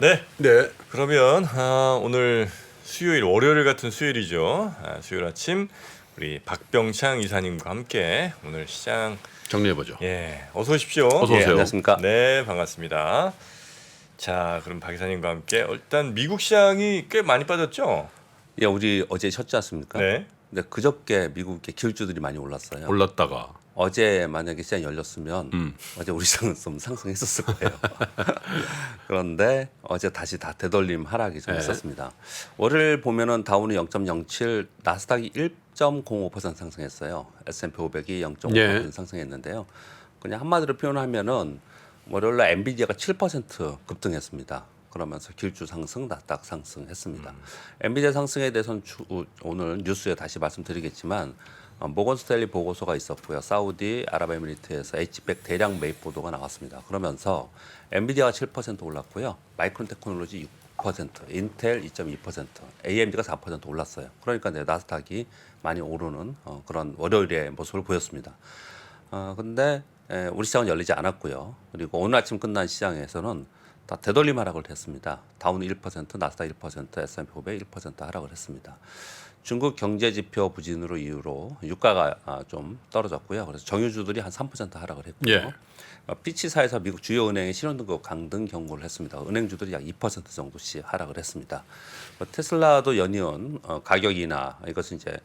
네. 네. 그러면 오늘 수요일, 월요일 같은 수요일이죠. 수요일 아침 우리 박병창 이사님과 함께 오늘 시장 정리해보죠. 어서 오십시오. 어서 오세요. 안녕하십니까. 네, 반갑습니다. 자, 그럼 박 이사님과 함께 일단 미국 시장이 꽤 많이 빠졌죠? 예, 우리 어제 쉬었지 않습니까? 네. 근데 그저께 미국의 기술주들이 많이 올랐어요. 올랐다가 어제 만약에 시장이 열렸으면 어제 우리 시장은 좀 상승했었을 거예요. 그런데 어제 다시 다 되돌림 하락이 좀 네. 있었습니다. 월요일 보면은 다우는 0.07, 나스닥이 1.05% 상승했어요. S&P 500이 0.5% 예. 상승했는데요. 그냥 한마디로 표현하면은 월요일 날 엔비디아가 7% 급등했습니다. 그러면서 길주 상승, 나스닥 상승했습니다. 엔비디아 상승에 대해서는 오늘 뉴스에 다시 말씀드리겠지만 모건 스탠리 보고서가 있었고요. 사우디 아랍에미리트에서 H백 대량 매입 보도가 나왔습니다. 그러면서 엔비디아가 7% 올랐고요. 마이크론 테크놀로지 6%, 인텔 2.2%, AMD가 4% 올랐어요. 그러니까 나스닥이 많이 오르는 그런 월요일의 모습을 보였습니다. 근데 우리 시장은 열리지 않았고요. 그리고 오늘 아침 끝난 시장에서는 다 되돌림 하락을 했습니다. 다우는 1%, 나스닥 1%, S&P 500 1% 하락을 했습니다. 중국 경제 지표 부진으로 이유로 유가가 좀 떨어졌고요. 그래서 정유주들이 한 3% 하락을 했고요. 예. 피치사에서 미국 주요 은행의 신용등급 강등 경고를 했습니다. 은행주들이 약 2% 정도씩 하락을 했습니다. 테슬라도 연이은 가격이나 이것은 이제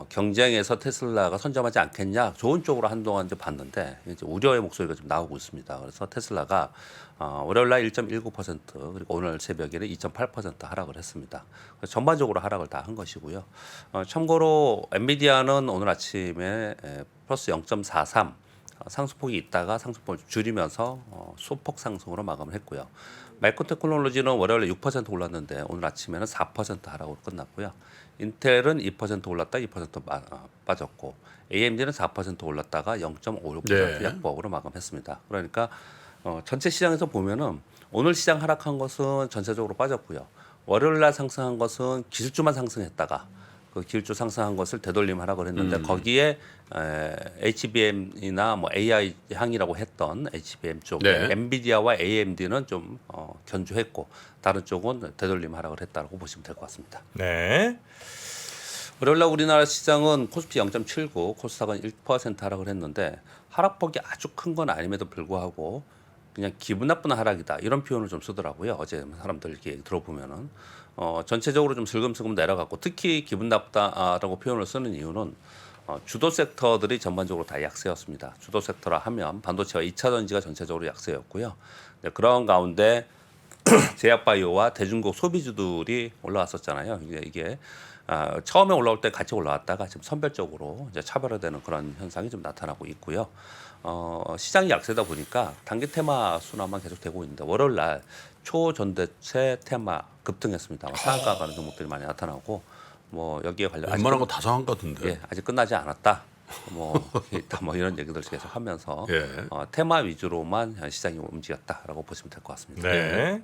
경쟁에서 테슬라가 선점하지 않겠냐 좋은 쪽으로 한동안 이제 봤는데 이제 우려의 목소리가 좀 나오고 있습니다. 그래서 테슬라가 월요일 날 1.19% 그리고 오늘 새벽에는 2.8% 하락을 했습니다. 그래서 전반적으로 하락을 다 한 것이고요. 참고로 엔비디아는 오늘 아침에 플러스 0.43 상승폭이 있다가 상승폭을 줄이면서 소폭 상승으로 마감을 했고요. 마이크론 테크놀로지는 월요일에 6% 올랐는데 오늘 아침에는 4% 하락으로 끝났고요. 인텔은 2% 올랐다 2% 빠졌고 AMD는 4% 올랐다가 0.56% 네. 약보합으로 마감했습니다. 그러니까 전체 시장에서 보면은 오늘 시장 하락한 것은 전체적으로 빠졌고요. 월요일 날 상승한 것은 기술주만 상승했다가 그 기술주 상승한 것을 되돌림 하락을 했는데 거기에 HBM이나 뭐 AI 향이라고 했던 HBM 쪽에 네. 엔비디아와 AMD는 좀 견조했고 다른 쪽은 되돌림 하락을 했다고 보시면 될 것 같습니다. 네. 월요일 날 우리나라 시장은 코스피 0.79, 코스닥은 1% 하락을 했는데 하락폭이 아주 큰 건 아님에도 불구하고 그냥 기분 나쁜 하락이다 이런 표현을 좀 쓰더라고요. 어제 사람들 이렇게 들어보면은 전체적으로 좀 슬금슬금 내려갔고 특히 기분 나쁘다라고 표현을 쓰는 이유는 주도 섹터들이 전반적으로 다 약세였습니다. 주도 섹터라 하면 반도체와 2차 전지가 전체적으로 약세였고요. 그런 가운데 제약바이오와 대중국 소비주들이 올라왔었잖아요. 이게 처음에 올라올 때 같이 올라왔다가 지금 선별적으로 이제 차별화되는 그런 현상이 좀 나타나고 있고요. 시장이 약세다 보니까 단기 테마 순환만 계속되고 있는데 월요일 날 초전대체 테마 급등했습니다. 상한가 가는 종목들이 많이 나타나고 뭐 여기에 관련 웬만한 거 다 상한 것 같은데. 예, 아직 끝나지 않았다. 뭐 이런 얘기들 계속 하면서 예. 테마 위주로만 시장이 움직였다라고 보시면 될 것 같습니다. 네.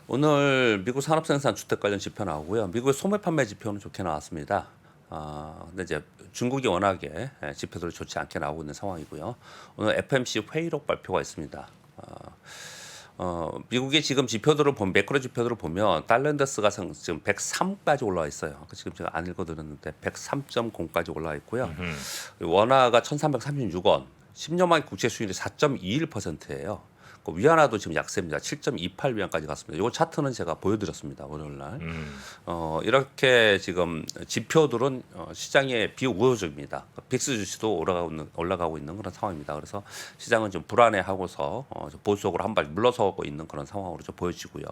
오늘 미국 산업생산 주택 관련 지표 나오고요. 미국의 소매 판매 지표는 좋게 나왔습니다. 근데 이제 중국이 워낙에 지표들이 좋지 않게 나오고 있는 상황이고요. 오늘 FMC 회의록 발표가 있습니다. 미국의 지금 지표들을 보면 매크로 지표들을 보면 달러 인덱스가 지금 103까지 올라와 있어요. 지금 제가 안 읽어드렸는데 103.0까지 올라와 있고요. 원화가 1,336원, 10년 만기 국채 수익률이 4.21%예요. 위안화도 지금 약세입니다. 7.28위안까지 갔습니다. 이거 차트는 제가 보여드렸습니다. 월요일 날. 이렇게 지금 지표들은 시장에 비우호적입니다. 빅스 주식도 올라가고 있는 그런 상황입니다. 그래서 시장은 좀 불안해하고서 보수적으로 한 발 물러서고 있는 그런 상황으로 좀 보여지고요.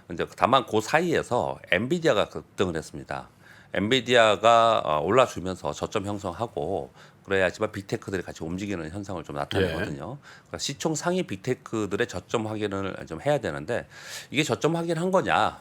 근데 다만 그 사이에서 엔비디아가 급등을 했습니다. 엔비디아가 올라주면서 저점 형성하고 그래야지만 빅테크들이 같이 움직이는 현상을 좀 나타내거든요. 그러니까 시총 상위 빅테크들의 저점 확인을 좀 해야 되는데 이게 저점 확인한 거냐?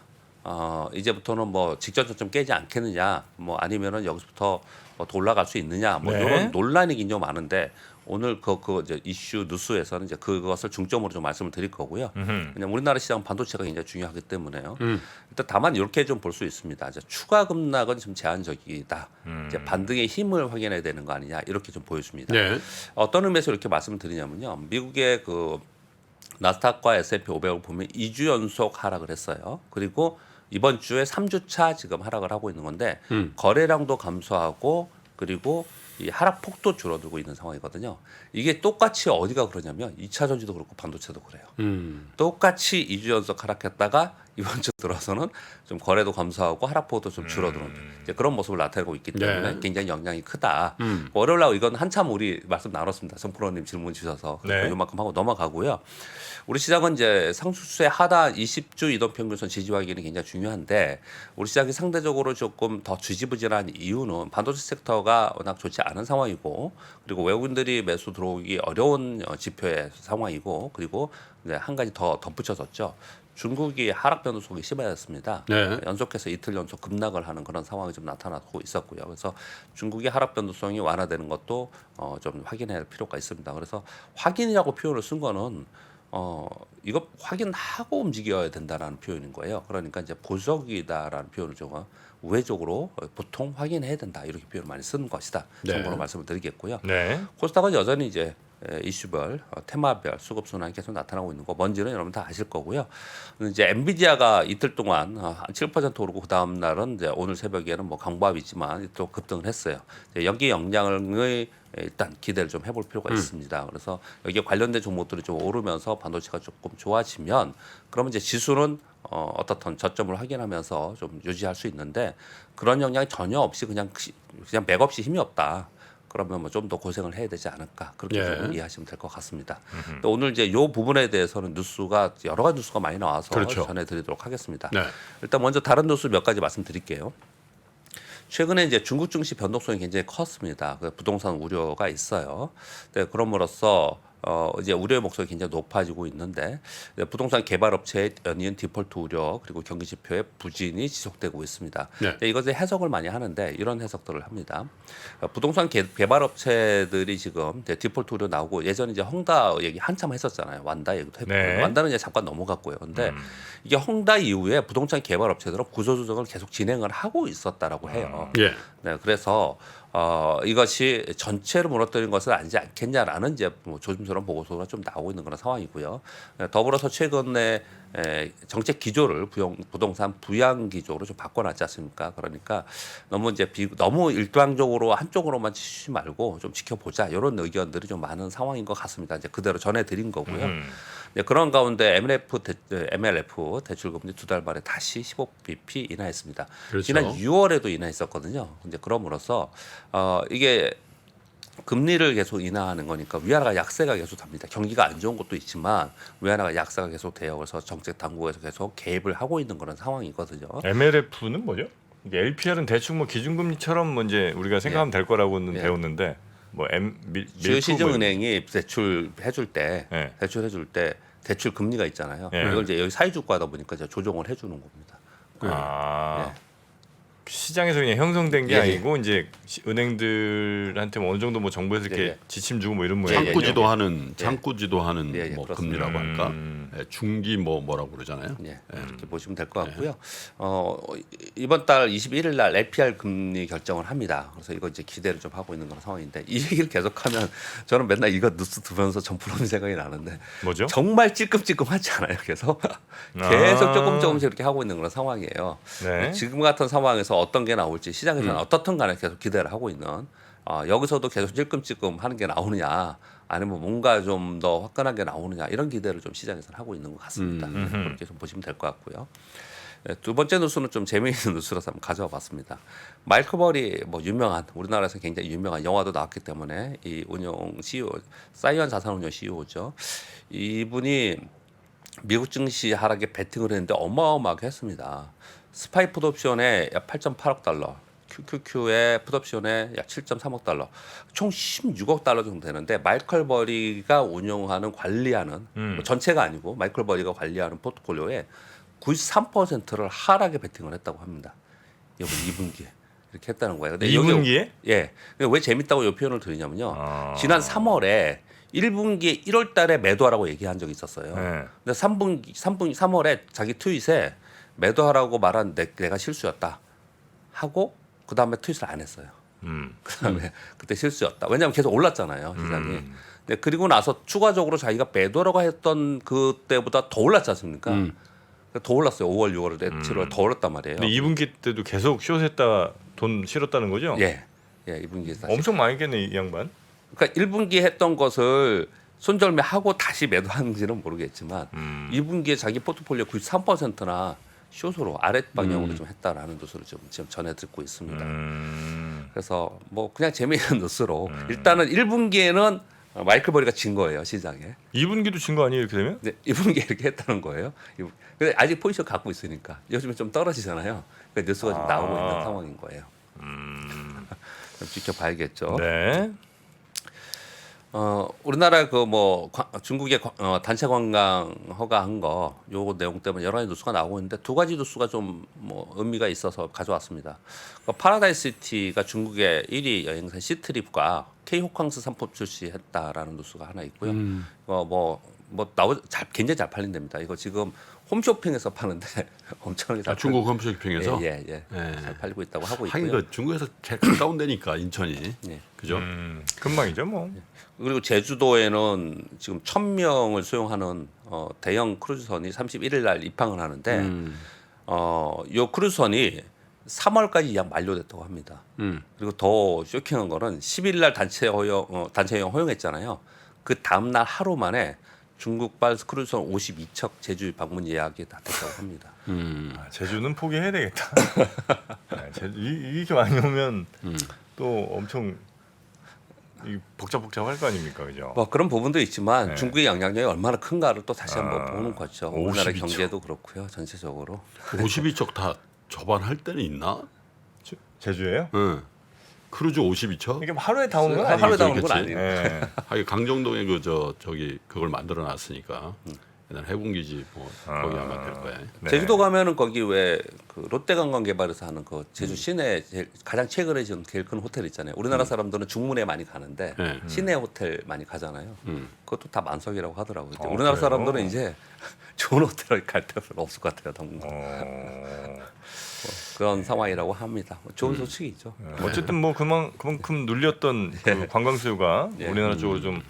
이제부터는 뭐 직전 저점 깨지 않겠느냐? 뭐 아니면은 여기서부터 더 올라갈 수 있느냐? 뭐 네. 이런 논란이 좀 많은데 오늘 그 이제 이슈 뉴스에서는 이제 그것을 중점으로 좀 말씀을 드릴 거고요. 왜냐면 우리나라 시장 반도체가 굉장히 중요하기 때문에요. 일단 다만 이렇게 좀 볼 수 있습니다. 이제 추가 급락은 좀 제한적이다. 이제 반등의 힘을 확인해야 되는 거 아니냐 이렇게 좀 보여줍니다. 네. 어떤 의미에서 이렇게 말씀을 드리냐면요. 미국의 그 나스닥과 S&P 500을 보면 2주 연속 하락을 했어요. 그리고 이번 주에 3주차 지금 하락을 하고 있는 건데 거래량도 감소하고 그리고 이 하락폭도 줄어들고 있는 상황이거든요. 이게 똑같이 어디가 그러냐면 2차 전지도 그렇고 반도체도 그래요. 똑같이 2주 연속 하락했다가 이번 주 들어서는 좀 거래도 감소하고 하락폭도 좀 줄어드는 이제 그런 모습을 나타내고 있기 때문에 네. 굉장히 영향이 크다. 월요일날 이건 한참 우리 말씀 나눴습니다. 정프로님 질문 주셔서 네. 이만큼 하고 넘어가고요. 우리 시장은 이제 상수수의 하단 20주 이동평균선 지지 확인이 굉장히 중요한데 우리 시장이 상대적으로 조금 더 지지부진한 이유는 반도체 섹터가 워낙 좋지 않은 상황이고 그리고 외국인들이 매수 들어오기 어려운 지표의 상황이고 그리고 이제 한 가지 더 덧붙여졌죠. 중국이 하락 변동성이 심해졌습니다. 네. 연속해서 이틀 연속 급락을 하는 그런 상황이 좀 나타나고 있었고요. 그래서 중국의 하락 변동성이 완화되는 것도 좀 확인해야 할 필요가 있습니다. 그래서 확인이라고 표현을 쓴 거는 이거 확인하고 움직여야 된다라는 표현인 거예요. 그러니까 이제 보석이다라는 표현을 좀 우회적으로 보통 확인해야 된다 이렇게 표현을 많이 쓰는 것이다. 네. 참고로 말씀을 드리겠고요. 네. 코스닥은 여전히 이제 이슈별, 테마별 수급 순환이 계속 나타나고 있는 거 뭔지는 여러분 다 아실 거고요. 이제 엔비디아가 이틀 동안 한 7% 오르고 그 다음 날은 이제 오늘 새벽에는 뭐 강보합이지만 또 급등을 했어요. 여기 영향을 일단 기대를 좀 해볼 필요가 있습니다. 그래서 여기에 관련된 종목들이 좀 오르면서 반도체가 조금 좋아지면 그러면 이제 지수는 어떻든 저점을 확인하면서 좀 유지할 수 있는데 그런 영향이 전혀 없이 그냥 맥없이 힘이 없다. 그러면 뭐 좀 더 고생을 해야 되지 않을까 그렇게 예. 좀 이해하시면 될 것 같습니다. 또 오늘 이제 요 부분에 대해서는 뉴스가 여러 가지 뉴스가 많이 나와서 그렇죠. 전해드리도록 하겠습니다. 네. 일단 먼저 다른 뉴스 몇 가지 말씀드릴게요. 최근에 이제 중국 증시 변동성이 굉장히 컸습니다. 그 부동산 우려가 있어요. 네, 그럼으로써 이제 우려의 목소리 굉장히 높아지고 있는데 부동산 개발업체의 연이은 디폴트 우려 그리고 경기 지표의 부진이 지속되고 있습니다. 네. 이것을 해석을 많이 하는데 이런 해석들을 합니다. 부동산 개발업체들이 지금 이제 디폴트 우려 나오고 예전에 이제 헝다 얘기 한참 했었잖아요. 완다 얘기도 했고 네. 완다는 이제 잠깐 넘어갔고요. 근데 이게 헝다 이후에 부동산 개발업체들은 구조조정을 계속 진행을 하고 있었다라고 해요. 예. 네, 그래서 이것이 전체를 무너뜨린 것은 아니지 않겠냐라는 이제 뭐 조심스러운 보고서가 좀 나오고 있는 그런 상황이고요. 더불어서 최근에 정책 기조를 부동산 부양 기조로 좀 바꿔놨지 않습니까? 그러니까 너무 이제 너무 일방적으로 한쪽으로만 치지 말고 좀 지켜보자 이런 의견들이 좀 많은 상황인 것 같습니다. 이제 그대로 전해드린 거고요. 네, 그런 가운데 MLF 대출금리 두 달 만에 다시 15bp 인하했습니다. 그렇죠. 지난 6월에도 인하했었거든요. 이제 그럼으로써 이게 금리를 계속 인하하는 거니까 위안화가 약세가 계속 됩니다. 경기가 안 좋은 것도 있지만 위안화가 약세가 계속 돼요. 그래서 정책 당국에서 계속 개입을 하고 있는 그런 상황이거든요. MLF는 뭐죠? 이게 LPR은 대충 뭐 기준금리처럼 뭐 이제 우리가 생각하면 될 거라고는 예. 배웠는데 뭐 시중은행이 대출해줄 때 예. 대출 금리가 있잖아요. 예. 이걸 이제 여기 사회주가다 보니까 이제 조정을 해주는 겁니다. 아 시장에서 그냥 형성된 게 예, 예. 아니고 이제 은행들한테 뭐 어느 정도 뭐 정부에서 이렇게 예, 예. 지침 주고 뭐 이런 예, 모양이에요. 창구지도 하는 예, 예, 뭐 그렇습니다. 금리라고 할까? 예, 중기 뭐라고 그러잖아요. 예, 그렇게 보시면 될 것 같고요. 이번 달 21일 날 LPR 금리 결정을 합니다. 그래서 이거 이제 기대를 좀 하고 있는 그런 상황인데 이 얘기를 계속하면 저는 맨날 이거 뉴스 들으면서 정프로님 생각이 나는데 뭐죠? 정말 찔끔찔끔하지 않아요. 계속 조금씩 이렇게 하고 있는 그런 상황이에요. 네. 지금 같은 상황에서 어떤 게 나올지 시장에서는 어떻든 간에 계속 기대를 하고 있는 여기서도 계속 찔끔찔끔 하는 게 나오느냐 아니면 뭔가 좀 더 화끈하게 나오느냐 이런 기대를 좀 시장에서는 하고 있는 것 같습니다. 그렇게 좀 보시면 될 것 같고요. 두 번째 뉴스는 좀 재미있는 뉴스라서 한번 가져와 봤습니다. 마이클 버리 뭐 유명한 우리나라에서 굉장히 유명한 영화도 나왔기 때문에 이 운용 CEO 사이언 자산운용 CEO죠. 이분이 미국 증시 하락에 베팅을 했는데 어마어마하게 했습니다. 스파이 풋옵션에 약 8.8억 달러, QQQ의 풋옵션에 약 7.3억 달러, 총 16억 달러 정도 되는데 마이클 버리가 운용하는 관리하는 뭐 전체가 아니고 마이클 버리가 관리하는 포트폴리오에 93%를 하락에 베팅을 했다고 합니다. 이번 2분기에 이렇게 했다는 거예요. 근데 2분기에? 예. 왜 재밌다고 이 표현을 드리냐면요. 지난 3월에 1분기에 1월 달에 매도하라고 얘기한 적이 있었어요. 네. 근데 3월에 자기 트윗에 매도하라고 말한 내가 실수였다 하고 그다음에 트윗을 안 했어요. 그다음에 그때 실수였다. 왜냐하면 계속 올랐잖아요, 시장이. 네, 그리고 나서 추가적으로 자기가 매도라고 했던 그때보다 더 올랐지 않습니까? 더 올랐어요. 5월, 6월, 7월 더 올랐단 말이에요. 근데 2분기 때도 계속 숏했다 돈 실었다는 거죠? 예, 2분기에 다시. 엄청 많이 겠네 이 양반. 그러니까 1분기 했던 것을 손절매하고 다시 매도하는지는 모르겠지만 2분기에 자기 포트폴리오 93%나 숏으로 아랫 방향으로 좀 했다라는 뉴스를 지금 전해 듣고 있습니다. 그래서 뭐 그냥 재미있는 뉴스로 일단은 1분기에는 마이클 버리가 진 거예요 시장에. 2분기도 진 거 아니에요 이렇게 되면? 네, 2분기에 이렇게 했다는 거예요. 근데 아직 포지션 갖고 있으니까 요즘에 좀 떨어지잖아요. 그러니까 뉴스가 좀 나오고 있는 상황인 거예요. 좀 지켜봐야겠죠. 네. 우리나라 그 뭐 중국의 단체 관광 허가한 거 요거 내용 때문에 여러 가지 뉴스가 나오고 있는데 두 가지 뉴스가 좀 뭐 의미가 있어서 가져왔습니다. 파라다이스 시티가 중국의 1위 여행사 시트립과 K 호캉스 상품 출시했다라는 뉴스가 하나 있고요. 굉장히 잘 팔린답니다. 이거 지금 홈쇼핑에서 파는데 엄청나게 잘 중국 홈쇼핑에서 예. 잘 팔리고 있다고 하고 하긴 있고요. 그 중국에서 제일 가까운 데니까 인천이 예. 그죠? 금방이죠 뭐. 그리고 제주도에는 지금 1,000명을 수용하는 대형 크루즈선이 31일 날 입항을 하는데 요 크루즈선이 3월까지 예약 만료됐다고 합니다. 그리고 더 쇼킹한 거는 10일 날 단체 여행 허용했잖아요. 그 다음 날 하루 만에 중국발 크루즈선 52척 제주 방문 예약이 다 됐다고 합니다. 제주는 포기해야 되겠다. 이렇게 많이 오면 또 엄청 복잡할 거 아닙니까, 그죠? 뭐 그런 부분도 있지만 네. 중국의 영향력이 얼마나 큰가를 또 다시 한번 보는 거죠. 우리나라 52척. 경제도 그렇고요, 전체적으로. 52척 다 접안할 때는 있나? 제주예요? 응. 크루즈 52척? 이게 하루에 다 오는 건 하루에 아니죠. 다 오는 건 그치? 아니에요. 예. 하긴 강정동에 저기 그걸 만들어 놨으니까 옛날 해군기지 뭐 거기 아마 될 거야. 네. 제주도 가면은 거기 왜 그 롯데관광개발에서 하는 그 제주 시내 가장 최근에 지은 제일 큰 호텔 있잖아요. 우리나라 사람들은 중문에 많이 가는데 네. 시내 호텔 많이 가잖아요. 그것도 다 만석이라고 하더라고요. 근데 어, 우리나라 그래요? 사람들은 이제 좋은 호텔을 갈 데가 별로 없을 것 같아요. 당분간. 그런 상황이라고 합니다. 좋은 소식이죠. 어쨌든 뭐 그만큼 눌렸던 그 관광 수요가 예. 우리나라 쪽으로 좀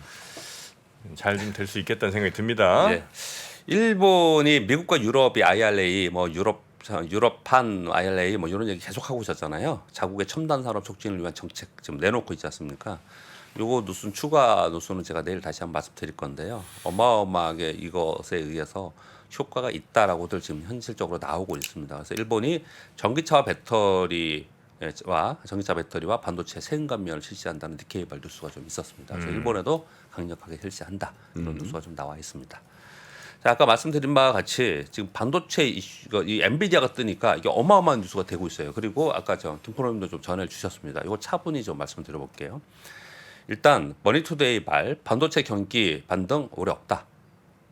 잘 좀 될 수 있겠다는 생각이 듭니다. 예. 일본이 미국과 유럽이 IRA 뭐 유럽판 IRA 뭐 이런 얘기 계속 하고 있었잖아요. 자국의 첨단 산업 촉진을 위한 정책 지금 내놓고 있지 않습니까? 요거 뉴스 추가 뉴스는 제가 내일 다시 한번 말씀드릴 건데요. 어마어마하게 이것에 의해서 효과가 있다라고들 지금 현실적으로 나오고 있습니다. 그래서 일본이 전기차 배터리와 반도체 세금 감면을 실시한다는 니케이발 뉴스가 좀 있었습니다. 그래서 일본에도 강력하게 실시한다 이런 뉴스가 좀 나와 있습니다. 자, 아까 말씀드린 바와 같이 지금 반도체 이슈가 이 엔비디아가 뜨니까 이게 어마어마한 뉴스가 되고 있어요. 그리고 아까 김프로님도 좀 전해 주셨습니다. 이거 차분히 좀 말씀드려볼게요. 일단 머니투데이 말 반도체 경기 반등 올해 없다.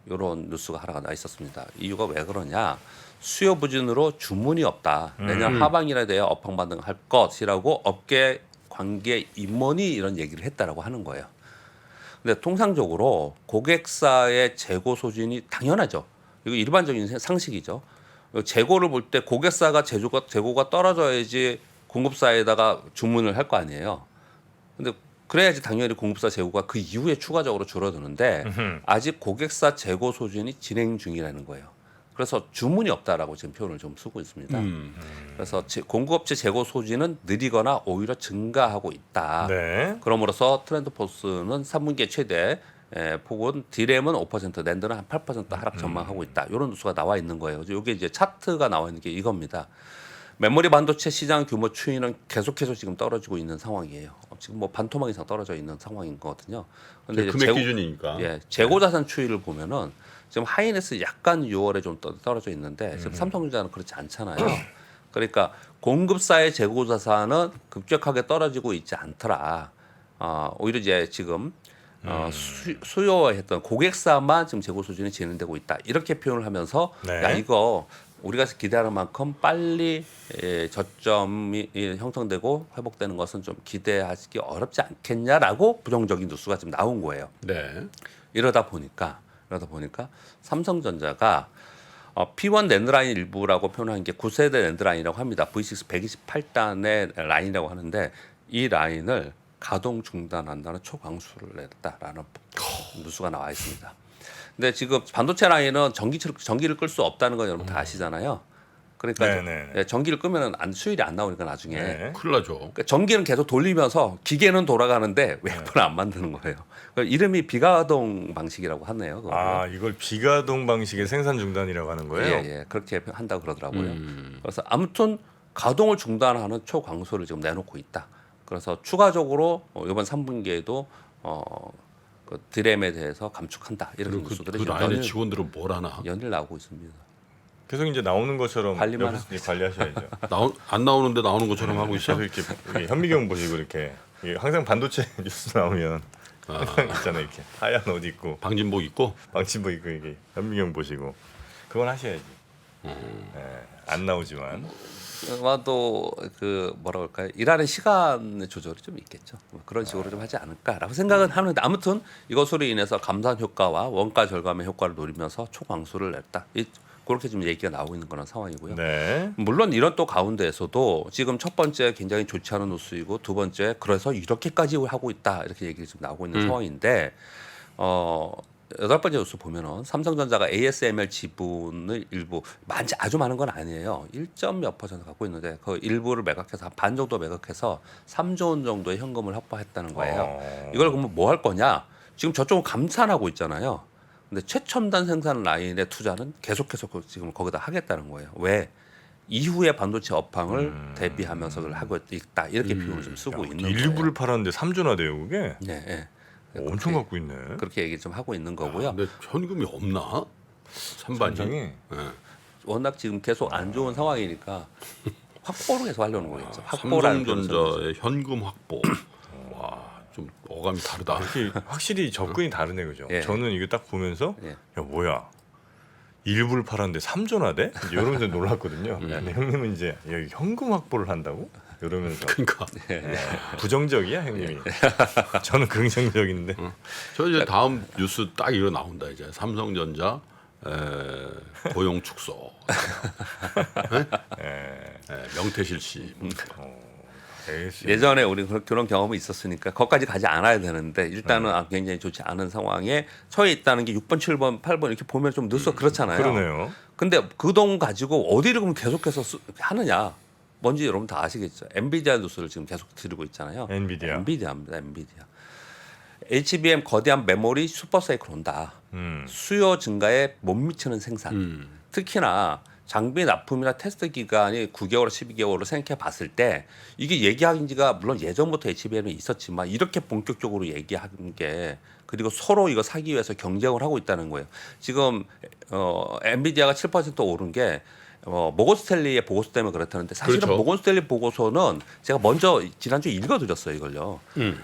이런 뉴스가 하나가 나 있었습니다. 이유가 왜 그러냐? 수요 부진으로 주문이 없다. 내년 하반기에 대해 업황 반등할 것이라고 업계 관계 임원이 이런 얘기를 했다라고 하는 거예요. 근데 통상적으로 고객사의 재고 소진이 당연하죠. 이거 일반적인 상식이죠. 재고를 볼 때 고객사가 재고가 떨어져야지 공급사에다가 주문을 할 거 아니에요. 근데 그래야지 당연히 공급사 재고가 그 이후에 추가적으로 줄어드는데 아직 고객사 재고 소진이 진행 중이라는 거예요. 그래서 주문이 없다라고 지금 표현을 좀 쓰고 있습니다. 그래서 공급업체 재고 소진은 느리거나 오히려 증가하고 있다. 네. 그럼으로써 트렌드포스는 3분기에 최대 폭은 디램은 5%, 낸드는 한 8% 하락 전망하고 있다. 이런 뉴스가 나와 있는 거예요. 이게 이제 차트가 나와 있는 게 이겁니다. 메모리 반도체 시장 규모 추이는 계속해서 지금 떨어지고 있는 상황이에요. 지금 뭐 반토막 이상 떨어져 있는 상황인 거거든요. 근데 금액 기준이니까. 재고 자산 추이를 보면은 지금 하이닉스 약간 6월에 좀 떨어져 있는데 지금 삼성전자는 그렇지 않잖아요. 그러니까 공급사의 재고 자산은 급격하게 떨어지고 있지 않더라. 오히려 이제 지금 수요했던 고객사만 지금 재고 수준이 진행되고 있다. 이렇게 표현을 하면서 네. 야 이거 우리가 기대하는 만큼 빨리 저점이 형성되고 회복되는 것은 좀 기대하기 어렵지 않겠냐라고 부정적인 뉴스가 지금 나온 거예요. 네. 이러다 보니까 삼성전자가 P1 낸드라인 일부라고 표현한 게 9세대 낸드라인이라고 합니다. V6 128단의 라인이라고 하는데 이 라인을 가동 중단한다는 초강수를 냈다라는 뉴스가 나와 있습니다. 근데 지금 반도체 라인은 전기를 끌 수 없다는 건 여러분 다 아시잖아요. 그러니까 네네. 예, 전기를 끄면은 수율이 안 나오니까 나중에 네. 큰일 나죠. 그러니까 전기는 계속 돌리면서 기계는 돌아가는데 웨이퍼는 안 만드는 거예요. 그러니까 이름이 비가동 방식이라고 하네요. 그거를. 아 이걸 비가동 방식의 생산 중단이라고 하는 거예요? 예, 그렇게 한다고 그러더라고요. 그래서 아무튼 가동을 중단하는 초강수를 지금 내놓고 있다. 그래서 추가적으로 이번 3분기에도 그 드램에 대해서 감축한다. 이런 그리고 뉴스들이 그 지금 라인의 직원들은 뭘 하나? 연일 나오고 있습니다. 계속 이제 나오는 것처럼 관리만 옆에서 관리하셔야죠. 안 나오는데 나오는 것처럼 하고 있어? 계속 이렇게 현미경 보시고 이렇게 이게 항상 반도체 뉴스 나오면 항상 있잖아요. 이렇게 하얀 옷 입고 방진복 입고 방침복 입고 이게 현미경 보시고 그건 하셔야지. 안 나오지만 와도 그 뭐라 그럴까요? 일하는 시간 조절이 좀 있겠죠. 뭐 그런 식으로 좀 하지 않을까라고 생각은 하는데 아무튼 이것으로 인해서 감산 효과와 원가 절감의 효과를 노리면서 초강수를 냈다. 그렇게 지금 얘기가 나오고 있는 그런 상황이고요. 네. 물론 이런 또 가운데에서도 지금 첫 번째 굉장히 좋지 않은 뉴스이고 두 번째 그래서 이렇게까지 하고 있다 이렇게 얘기 지금 나오고 있는 상황인데 여덟 번째 뉴스 보면은 삼성전자가 ASML 지분을 일부 아주 많은 건 아니에요. 1점 몇 % 갖고 있는데 그 일부를 매각해서 한 반 정도 매각해서 3조 원 정도의 현금을 확보했다는 거예요. 이걸 그러면 뭐 할 거냐? 지금 저쪽은 감산하고 있잖아요. 근데 최첨단 생산 라인의 투자는 계속해서 지금 거기다 하겠다는 거예요. 왜? 이후에 반도체 업황을 대비하면서 그걸 하고 있다. 이렇게 표현을 좀 쓰고 있는 거예요. 일부를 팔았는데 3조나 돼요 그게? 네, 네. 엄청 갖고 있네. 그렇게 얘기 좀 하고 있는 거고요. 근데 현금이 없나? 산반이. 삼성이 예. 워낙 지금 계속 안 좋은 상황이니까 확보를 계속 하려는 거겠죠. 확보라는 삼성전자의 현금 확보. 와, 좀 어감이 다르다. 확실히 접근이 다르네 그죠? 예. 저는 이거 딱 보면서 예. 야 뭐야 일부를 팔았는데 3조나 돼? 이제 이러면서 놀랐거든요. 근데 형님은 이제 야, 현금 확보를 한다고? 이러면서 그러니까 부정적이야 형님이. 저는 긍정적인데. 저 이제 다음 뉴스 딱 이거 나온다 이제 삼성전자 고용 축소. 명태실 씨. 알겠습니다. 예전에 우리 그런 경험이 있었으니까 거기까지 가지 않아야 되는데 일단은 굉장히 좋지 않은 상황에 처해 있다는 게 6번, 7번, 8번 이렇게 보면 좀 뉴스가 그렇잖아요. 그러네요. 근데 그 돈 가지고 어디를 그럼 계속해서 하느냐? 뭔지 여러분 다 아시겠죠. 엔비디아 뉴스를 지금 계속 드리고 있잖아요. 엔비디아입니다. 엔비디아. HBM 거대한 메모리 슈퍼사이클 온다. 수요 증가에 못 미치는 생산. 특히나 장비 납품이나 테스트 기간이 9개월, 12개월로 생각해 봤을 때 이게 얘기한 지가 물론 예전부터 HBM이 있었지만 이렇게 본격적으로 얘기하는 게 그리고 서로 이거 사기 위해서 경쟁을 하고 있다는 거예요. 지금 엔비디아가 7% 오른 게 모건스탠리의 보고서 때문에 그렇다는데 사실은 그렇죠. 모건스탠리 보고서는 제가 먼저 지난주에 읽어드렸어요 이걸요.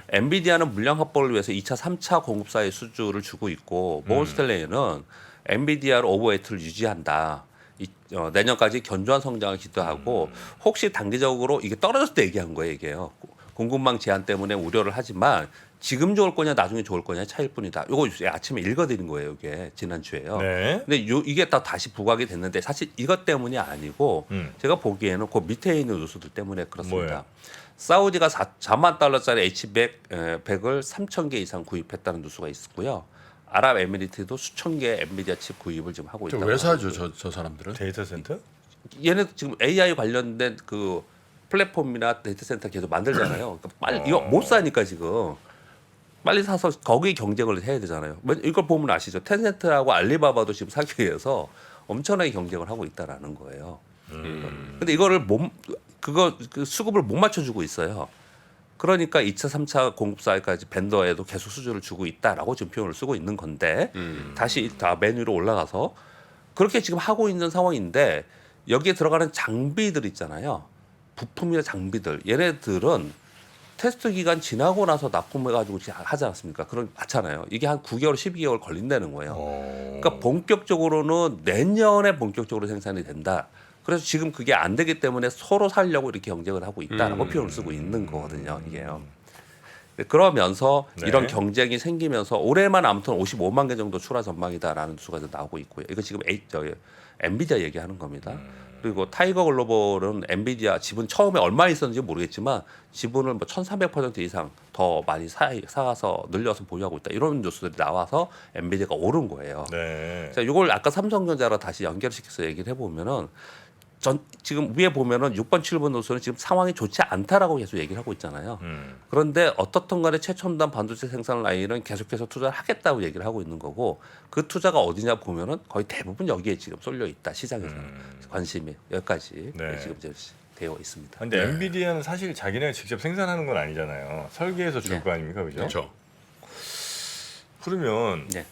엔비디아는 물량 확보를 위해서 2차, 3차 공급사의 수주를 주고 있고 모건스탠리는 엔비디아를 오버웨이트를 유지한다. 내년까지 견조한 성장을 기대하고 혹시 단기적으로 이게 떨어졌을 때 얘기한 거예요 이게요. 공급망 제한 때문에 우려를 하지만 지금 좋을 거냐 나중에 좋을 거냐 차일 뿐이다. 이거 아침에 읽어드린 거예요 이게 지난주에요. 네. 근데 이게 다 다시 부각이 됐는데 사실 이것 때문이 아니고 제가 보기에는 그 밑에 있는 뉴스들 때문에 그렇습니다. 뭐예요? 사우디가 4만 달러짜리 H100을 3,000개 이상 구입했다는 뉴스가 있고요. 아랍에미리트도 수천 개 엔비디아 칩 구입을 지금 하고 있다. 왜 사죠 저 사람들은? 데이터 센터? 얘네 지금 AI 관련된 그 플랫폼이나 데이터 센터 계속 만들잖아요. 그러니까 빨리 이거 못 사니까 지금 빨리 사서 거기 경쟁을 해야 되잖아요. 이걸 보면 아시죠? 텐센트하고 알리바바도 지금 사기 위해서 엄청나게 경쟁을 하고 있다라는 거예요. 근데 이거를 그 수급을 못 맞춰주고 있어요. 그러니까 2차, 3차 공급사까지 벤더에도 계속 수주를 주고 있다라고 지금 표현을 쓰고 있는 건데 다시 다 맨 위로 올라가서 그렇게 지금 하고 있는 상황인데 여기에 들어가는 장비들 있잖아요. 부품이나 장비들 얘네들은 테스트 기간 지나고 나서 납품해가지고 하지 않습니까? 그런 맞잖아요. 이게 한 9개월, 12개월 걸린다는 거예요. 그러니까 본격적으로는 내년에 본격적으로 생산이 된다. 그래서 지금 그게 안 되기 때문에 서로 살려고 이렇게 경쟁을 하고 있다라고 표현을 쓰고 있는 거거든요. 이게요. 그러면서 네. 이런 경쟁이 생기면서 올해만 아무튼 55만 개 정도 출하 전망이다라는 수가 나오고 있고요. 이거 지금 엔비디아 얘기하는 겁니다. 그리고 타이거 글로벌은 엔비디아 지분 처음에 얼마 있었는지 모르겠지만 지분을 뭐 1,300% 이상 더 많이 사가서 늘려서 보유하고 있다. 이런 뉴스들이 나와서 엔비디아가 오른 거예요. 네. 자, 이걸 아까 삼성전자랑 다시 연결시켜서 얘기를 해보면은 지금 위에 보면은 6번, 7번 노선은 지금 상황이 좋지 않다라고 계속 얘기를 하고 있잖아요. 그런데 어떻든 간에 최첨단 반도체 생산 라인은 계속해서 투자를 하겠다고 얘기를 하고 있는 거고 그 투자가 어디냐 보면은 거의 대부분 여기에 지금 쏠려 있다. 시장에서는 관심이 여기까지 네. 지금 이제 되어 있습니다. 근데 엔비디아는 사실 자기네가 직접 생산하는 건 아니잖아요. 설계해서 줄 네. 거 아닙니까, 그죠? 그렇죠. 그러면 네.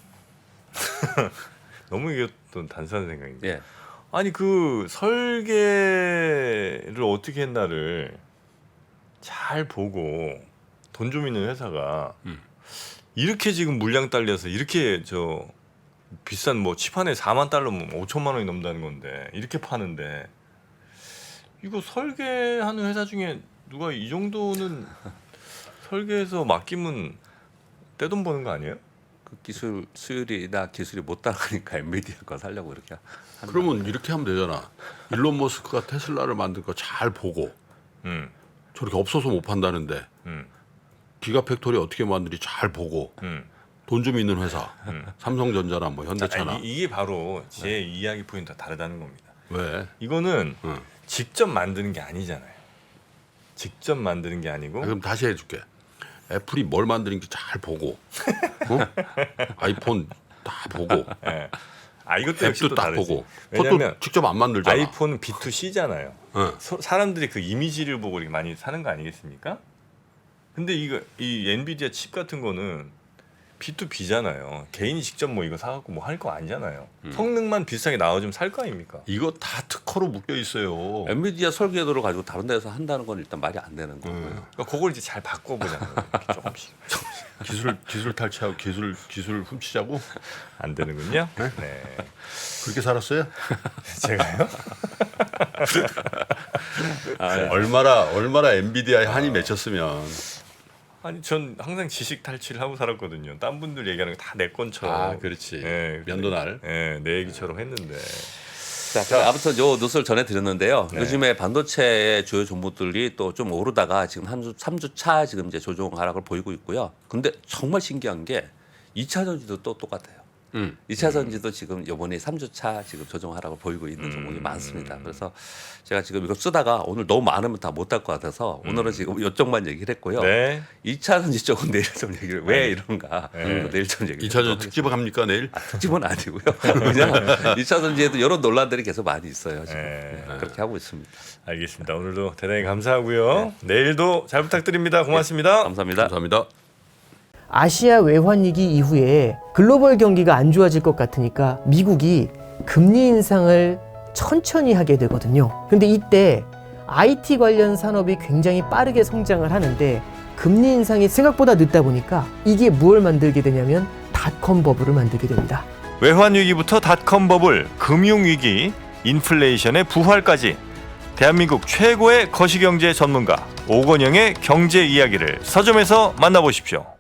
너무 이게 또 단순한 생각인데. 예. 아니 그 설계를 어떻게 했나를 잘 보고 돈 좀 있는 회사가 이렇게 지금 물량 딸려서 이렇게 저 비싼 뭐 칩 하나에 4만 달러면 5천만 원이 넘는다는 건데 이렇게 파는데 이거 설계하는 회사 중에 누가 이 정도는 설계해서 맡기면 떼돈 버는 거 아니에요? 그 기술 수율이나 기술이 못 따라가니까 엔비디아 거 살려고 이렇게 하는 그러면 이렇게 하면 되잖아. 일론 머스크가 테슬라를 만든 거 잘 보고 음, 저렇게 없어서 못 판다는데 기가팩토리 어떻게 만드는지 잘 보고 돈 좀 있는 회사 삼성전자나 뭐 현대차나 이게 바로 제 이야기 포인트가 다르다는 겁니다. 왜? 이거는 응. 직접 만드는 게 아니잖아요. 직접 만드는 게 아니고 그럼 다시 해줄게. 애플이 뭘 만드는지 잘 보고 어? 아이폰 다 보고 예. 아 이것도 역시 앱도 또 딱 다르지. 보고 왜냐면 그것도 직접 안 만들잖아. 아이폰은 B2C잖아요. 응. 사람들이 그 이미지를 보고 이렇게 많이 사는 거 아니겠습니까? 근데 이거 이 엔비디아 칩 같은 거는 B2B잖아요. 개인이 직접 뭐 이거 사갖고 뭐 할 거 아니잖아요. 성능만 비슷하게 나와주면 살 거 아닙니까? 이거 다 특허로 묶여 있어요. 엔비디아 설계도를 가지고 다른 데서 한다는 건 일단 말이 안 되는 거고요. 그러니까 그걸 이제 잘 바꿔보자는 거예요. 이렇게 조금씩. 기술 탈취하고 기술 훔치자고 안 되는군요. 네. 그렇게 살았어요? 제가요? 얼마나 엔비디아에 한이 맺혔으면. 아니 전 항상 지식 탈취를 하고 살았거든요. 딴 분들 얘기하는 거 다 내 건처럼. 아, 그렇지. 예, 면도날. 예, 내 얘기처럼 했는데. 자, 아무튼 요 뉴스를 전해드렸는데요. 네. 요즘에 반도체의 주요 종목들이 또 좀 오르다가 지금 3주 차 지금 이제 조정 하락을 보이고 있고요. 근데 정말 신기한 게 2차 전지도 또 똑같아요. 2차 전지도 지금 이번에 3주 차 지금 조정 하락을 보이고 있는 종목이 많습니다. 그래서 제가 지금 이거 쓰다가 오늘 너무 많으면 다 못 할 것 같아서 오늘은 지금 이쪽만 얘기를 했고요. 네. 2차 전지 쪽은 내일 좀 얘기를 왜 이런가 네. 내일 좀 얘기를 2차전 특집을 합니까 내일? 특집은 아니고요. 그냥 2차 전지에도 이런 논란들이 계속 많이 있어요. 지금 네. 네, 그렇게 하고 있습니다. 알겠습니다. 오늘도 대단히 감사하고요. 내일도 잘 부탁드립니다. 고맙습니다. 감사합니다. 감사합니다. 아시아 외환 위기 이후에 글로벌 경기가 안 좋아질 것 같으니까 미국이 금리 인상을 천천히 하게 되거든요. 근데 이때 IT 관련 산업이 굉장히 빠르게 성장을 하는데 금리 인상이 생각보다 늦다 보니까 이게 뭘 만들게 되냐면 닷컴 버블을 만들게 됩니다. 외환 위기부터 닷컴 버블, 금융 위기, 인플레이션의 부활까지 대한민국 최고의 거시경제 전문가 오건영의 경제 이야기를 서점에서 만나보십시오.